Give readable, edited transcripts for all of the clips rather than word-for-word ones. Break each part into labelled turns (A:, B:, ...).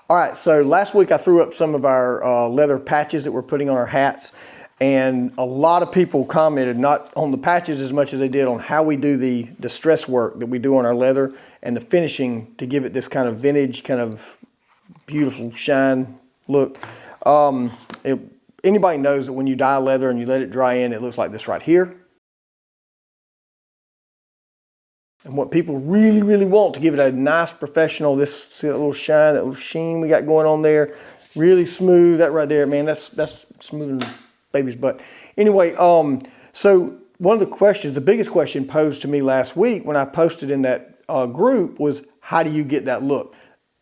A: All right, so last week I threw up some of our leather patches that we're putting on our hats, and a lot of people commented not on the patches as much as they did on how we do the distress work that we do on our leather and the finishing to give it this kind of vintage, kind of beautiful shine look. Anybody knows that when you dye leather and you let it dry in, it looks like this right here. And what people really, really want to give it a nice professional, see that little shine, that little sheen we got going on there, really smooth, that right there, man, that's smooth as baby's butt. Anyway, so one of the questions, the biggest question posed to me last week when I posted in that group was, how do you get that look?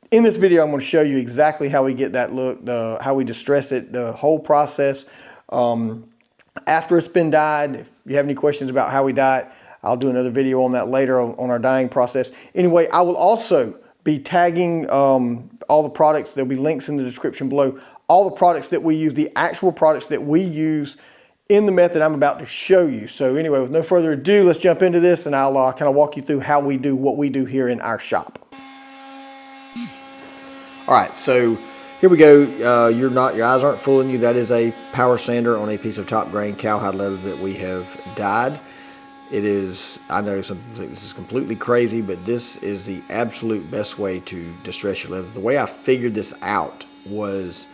A: In this video, I'm going to show you exactly how we get that look, how we distress it, the whole process. After it's been dyed, if you have any questions about how we dye it, I'll do another video on that later on our dyeing process. Anyway, I will also be tagging all the products. There'll be links in the description below. All the products that we use, the actual products that we use in the method I'm about to show you. So anyway, with no further ado, let's jump into this and I'll kind of walk you through how we do what we do here in our shop. All right, so here we go. Your eyes aren't fooling you. That is a power sander on a piece of top grain cowhide leather that we have dyed. It is, I know some people think this is completely crazy, but this is the absolute best way to distress your leather. The way I figured this out was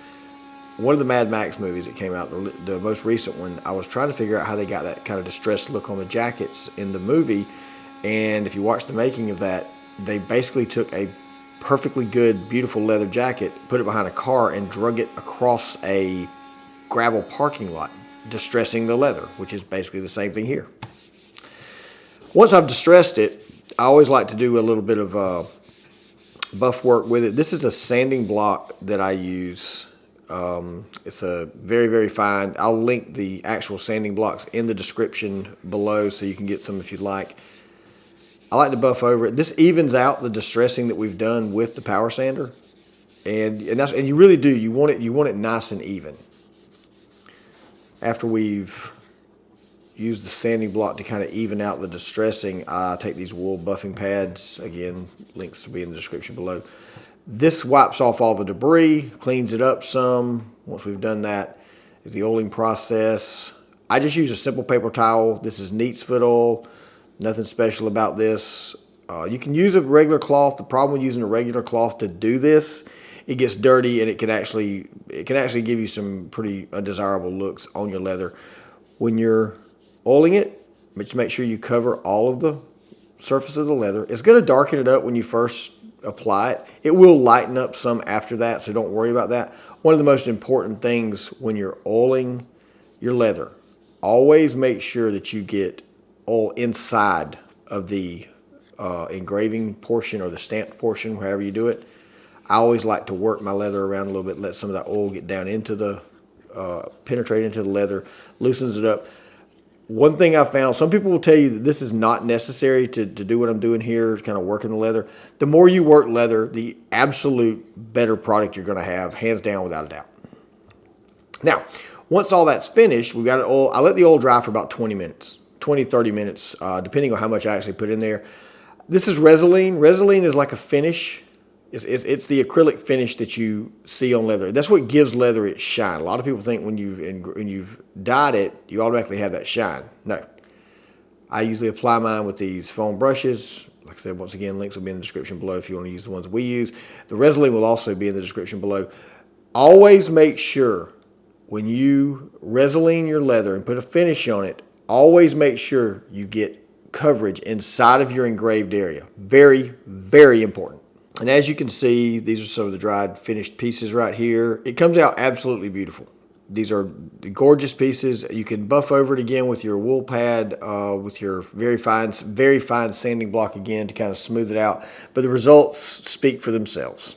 A: one of the Mad Max movies that came out, the most recent one. I was trying to figure out how they got that kind of distressed look on the jackets in the movie. And if you watch the making of that, they basically took a perfectly good, beautiful leather jacket, put it behind a car, and drug it across a gravel parking lot, distressing the leather, which is basically the same thing here. Once I've distressed it, I always like to do a little bit of buff work with it. This is a sanding block that I use. It's a very, very fine. I'll link the actual sanding blocks in the description below so you can get some if you'd like. I like to buff over it. This evens out the distressing that we've done with the power sander, and you really do. You want it nice and even. After we've used the sanding block to kind of even out the distressing, I take these wool buffing pads. Again, links will be in the description below. This wipes off all the debris, cleans it up some. Once we've done that, is the oiling process. I just use a simple paper towel. This is neat's foot oil. Nothing special about this. You can use a regular cloth. The problem with using a regular cloth to do this, it gets dirty and it can actually give you some pretty undesirable looks on your leather. When you're oiling it, just make sure you cover all of the surface of the leather. It's going to darken it up when you first apply it. It will lighten up some after that, so don't worry about that. One of the most important things when you're oiling your leather, always make sure that you get oil inside of the engraving portion or the stamped portion, however you do it. I always like to work my leather around a little bit, let some of that oil get down into the, penetrate into the leather, loosens it up. One thing I found, some people will tell you that this is not necessary to do what I'm doing here, kind of working the leather. The more you work leather, the absolute better product you're going to have, hands down, without a doubt. Now, once all that's finished, we've got it oil. I let the oil dry for about 20 minutes, 20, 30 minutes, depending on how much I actually put in there. This is Resolene. Resolene is like a finish. It's the acrylic finish that you see on leather. That's what gives leather its shine. A lot of people think when you've dyed it, you automatically have that shine. No. I usually apply mine with these foam brushes. Like I said, once again, links will be in the description below if you want to use the ones we use. The Resolene will also be in the description below. Always make sure when you Resolene your leather and put a finish on it, always make sure you get coverage inside of your engraved area. Very, very important. And as you can see, these are some of the dried finished pieces right here. It comes out absolutely beautiful. These are gorgeous pieces. You can buff over it again with your wool pad, with your very fine sanding block again to kind of smooth it out. But the results speak for themselves.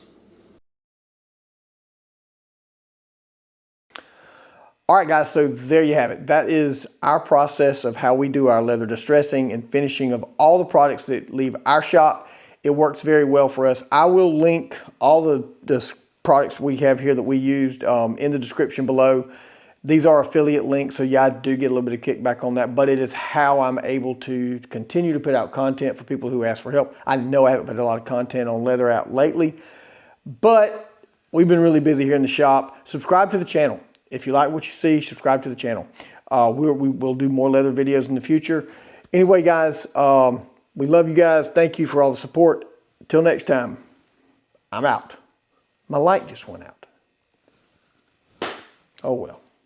A: All right, guys, so there you have it. That is our process of how we do our leather distressing and finishing of all the products that leave our shop. It works very well for us. I will link all the products we have here that we used in the description below. These are affiliate links, so yeah, I do get a little bit of kickback on that, but it is how I'm able to continue to put out content for people who ask for help. I know I haven't put a lot of content on leather out lately, but
B: we've been really busy here in the shop. Subscribe to the channel. If you like what you see, subscribe to the channel. We'll do more leather videos in the future. Anyway, guys, we love you guys. Thank you for all the support. Till next time, I'm out. My light just went out. Oh well.